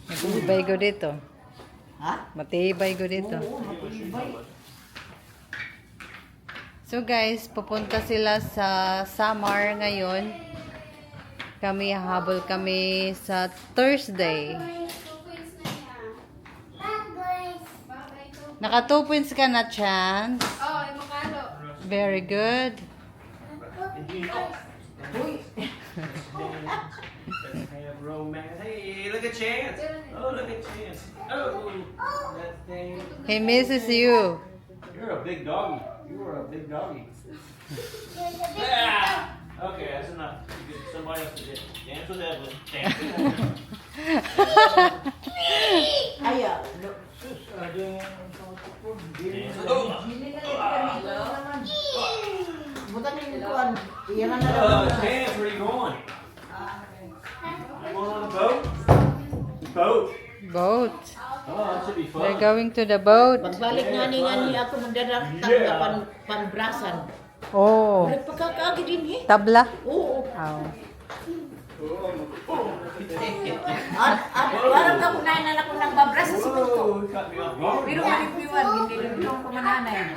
Matibay ko dito. Ha? Matibay ko dito. Oo, matibay. So guys, pupunta sila sa Samar ngayon. Hahabol kami sa Thursday. Naka 2 points ka na, Chance. Oh, makalo. Very good. Hey, look at Chance. Oh, look at Chance. Oh, that thing. He misses you. You're a big doggy. You are a big doggy. Ah! Okay, that's enough. You get somebody else to dance with Evelyn. Dance with Evelyn. Ay, butan yung ikuan. Iyan na Chance, where are you going? You going on the boat? The boat. Boat. Oh, that should be They're fun. going to the boat. Pagbalik nga ni ako magdadak Yeah. panbrasan. Oh. Nagpagkakaagi din eh. Tabla. Oo. Oh. At parang ka kunain na ako nagbabras sa simento. Oh, cut me off guard. Pero malipiwan, hindi rin ko mananay.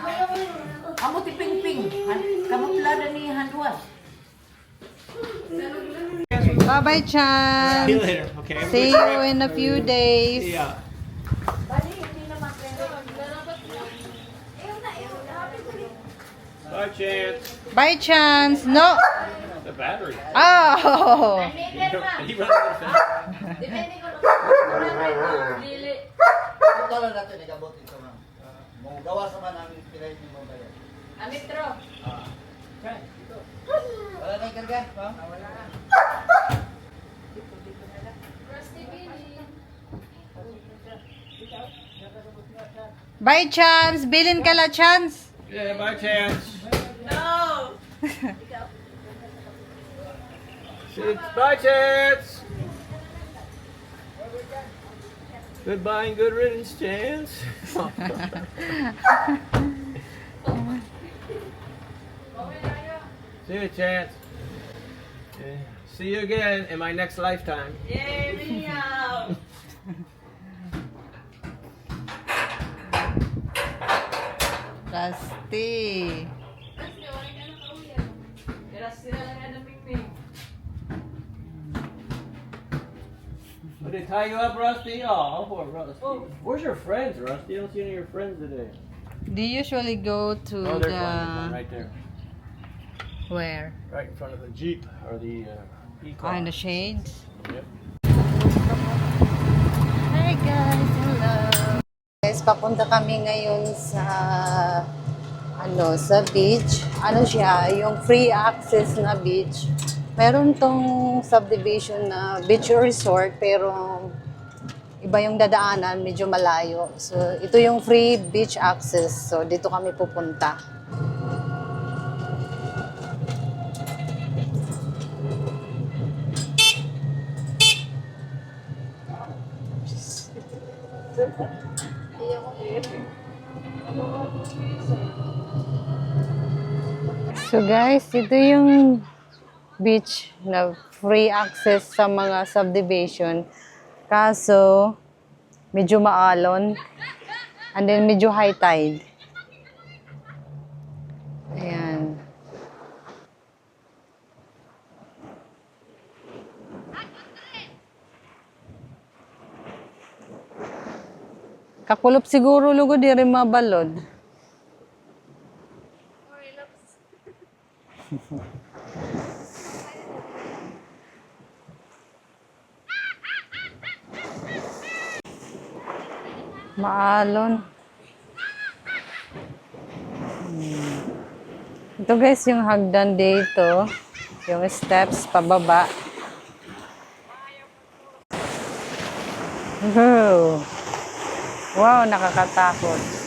Amo ti ping-ping. Kamuplada ni Handuan. Bye-bye, See Chan. you later. Okay. See you in a few days. Yeah. Bali, hindi naman Bye, Chance. Bye, Chance. No. The battery. Oh. He runs out of fast. Depende ko lang. Dili. Ito lang natin nagabot ito ma'am. Mga gawa sa man ang pinay ni mo bayan. Amitro. Okay, ito. Wala na ikarga, ma'am? Wala na. Rusty Billy. Bye, Chance. Bilin ka la, Chance. Yeah, bye, Chance. No. Bye, Chance. Goodbye and good riddance, Chance. See you, Chance. Yeah. See you again in my next lifetime. Yay, meow. Rusty. Rusty, wala ka na kauyan. Rusty na lang na ping-ping. Did they tie you up, Rusty? Oh, poor Rusty. Where's your friends, Rusty? I don't see any of your friends today. Do you usually go to Oh, they're flying the... right there. Where? Right in front of the Jeep or the e-car. Behind the shades? Yep. Hi guys, hello. Guys, papunta kami ngayon sa sa beach. Ano siya, yung free access na beach. Meron tong subdivision na beach resort pero iba yung dadaanan, medyo malayo. So ito yung free beach access. So dito kami pupunta. So guys, ito yung beach na free access sa mga subdivision. Kaso, medyo maalon. And then medyo high tide. Ayan. Kakulop siguro lugo di rin mabalod. Maalon. Ito guys yung hagdan dito. Yung steps pababa. Wow, nakakatakot.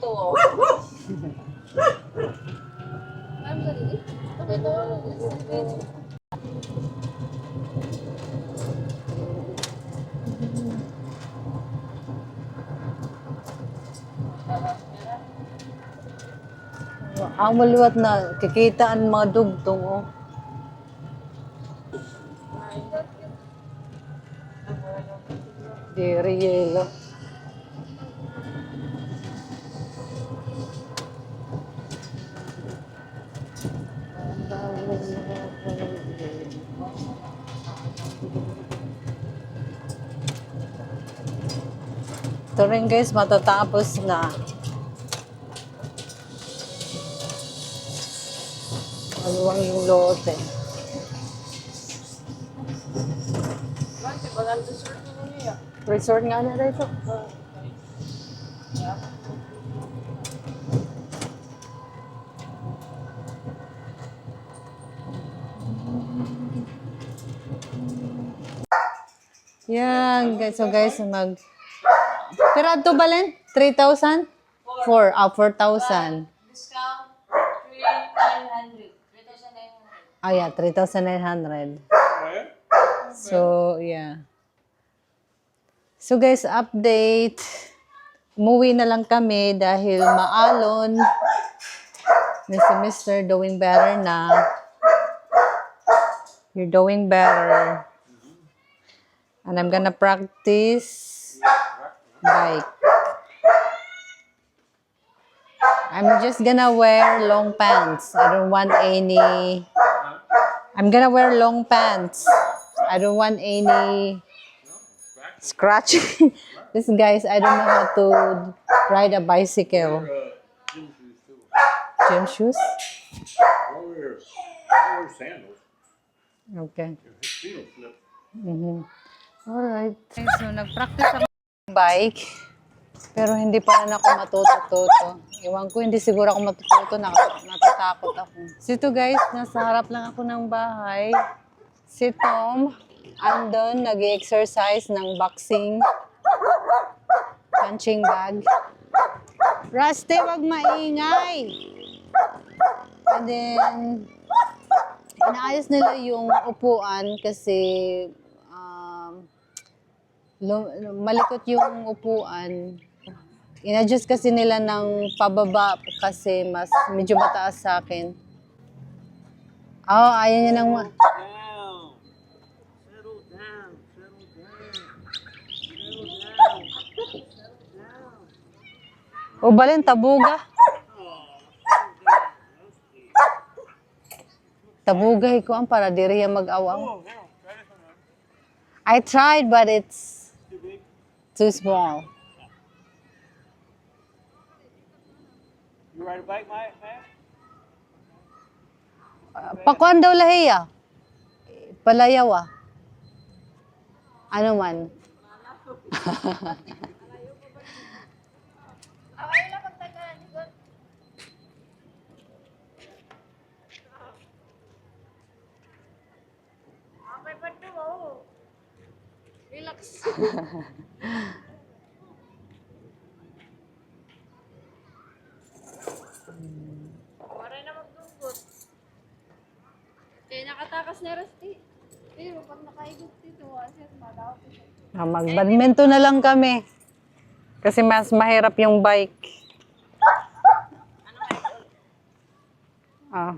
oh. Ma'am, sorry. Ito. Ang maluwat na, kikita ang mga dugtong, oh. Diri yelo. Ito rin guys, matatapos na. Maluwang yung lote. Resort nga na rin ito. Yan, guys. So guys, Pero ito balen? 3,000? 4,000. Discount 3,900. 3,900. Oh yeah, 3,900. So, yeah. So guys, update. Umuwi na lang kami dahil maalon. Si Mr. doing better na. You're doing better. And I'm gonna practice bike. I'm just gonna wear long pants. I don't want any... I'm gonna wear long pants. I don't want any scratching. This guys, I don't know how to ride a bicycle. Gym shoes? Wear sandals. Okay. Your feet will flip. Alright. So, nag-practice ako ng bike. Pero hindi pa rin ako matuto-tuto. Iwan ko, hindi siguro ako matututo. Natatakot ako. So ito guys, nasa harap lang ako ng bahay. Si Tom, andon, nag-exercise ng boxing. Punching bag. Rusty, wag maingay! And then, inaayos nila yung upuan kasi malikot yung upuan. In-adjust kasi nila ng pababa kasi mas medyo mataas sa akin. Oh, ayaw niya nang... Settle down. Settle down. O balin, tabuga. Tabugay ko ang para diri mag-awang. I tried but it's too small. You ride a bike, man? Pakuan daw lahiya. Palayaw ah. Ano man. Relax. Waray na magdugot. Eh, nakatakas na Rusty. Pero pag nakaigot dito, kasi madaw ko siya. Mag-badminton na lang kami. Kasi mas mahirap yung bike. Ah.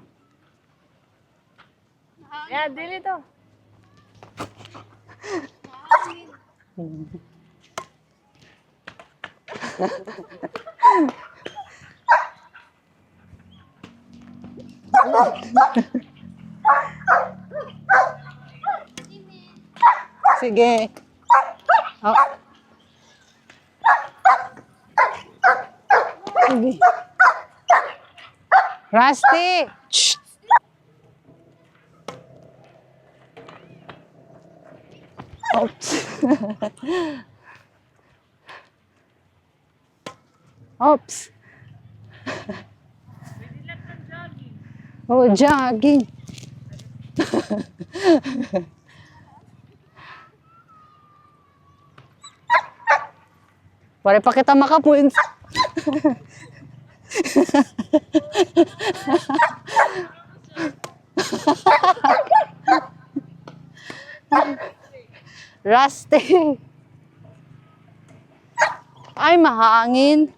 Yeah, dili to. Sige. Oh. Sige. Rusty! Shh. Oops. Oops. Oh, jogging. Pare pa kita makapunta. Rusty. Ay, mahangin.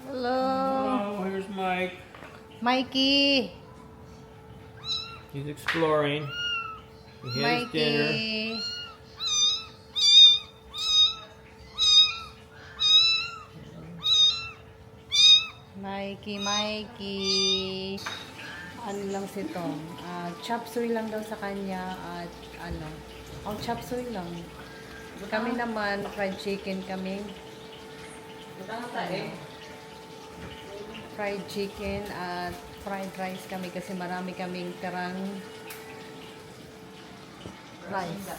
Hello, Oh, here's Mike. Mikey. He's exploring. He had his dinner. Mikey. Mikey. Ano lang si Tom? Chop suey lang daw sa kanya at ano. Chop suey lang. Kami naman, fried chicken kami. Fried chicken at fried rice kami kasi marami kaming tirang rice.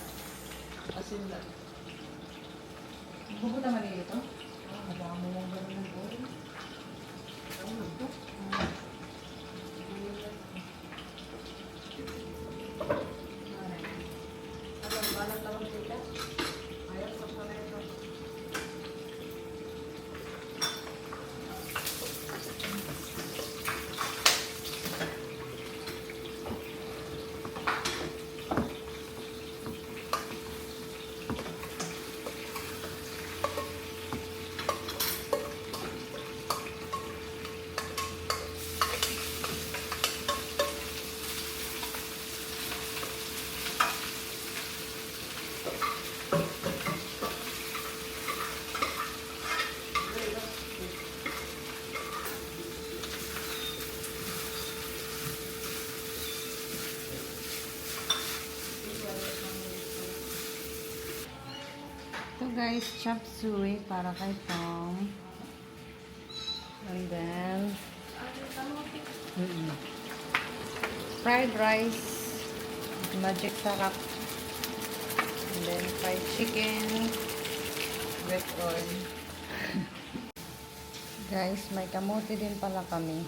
Pupunta man ito? Madami lang ganun ng oil. Ito guys, chop suey para kay Tom. And then, fried rice, magic sarap. And then, fried chicken, wet oil. Guys, may kamote din pala kami.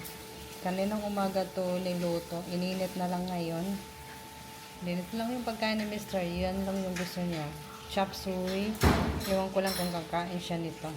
Kaninang umaga to niluto. Ininit na lang ngayon. Ininit lang yung pagkain ni Mr. Yan lang yung gusto niya. Chop suey. Ewan ko lang kung kakain siya nito.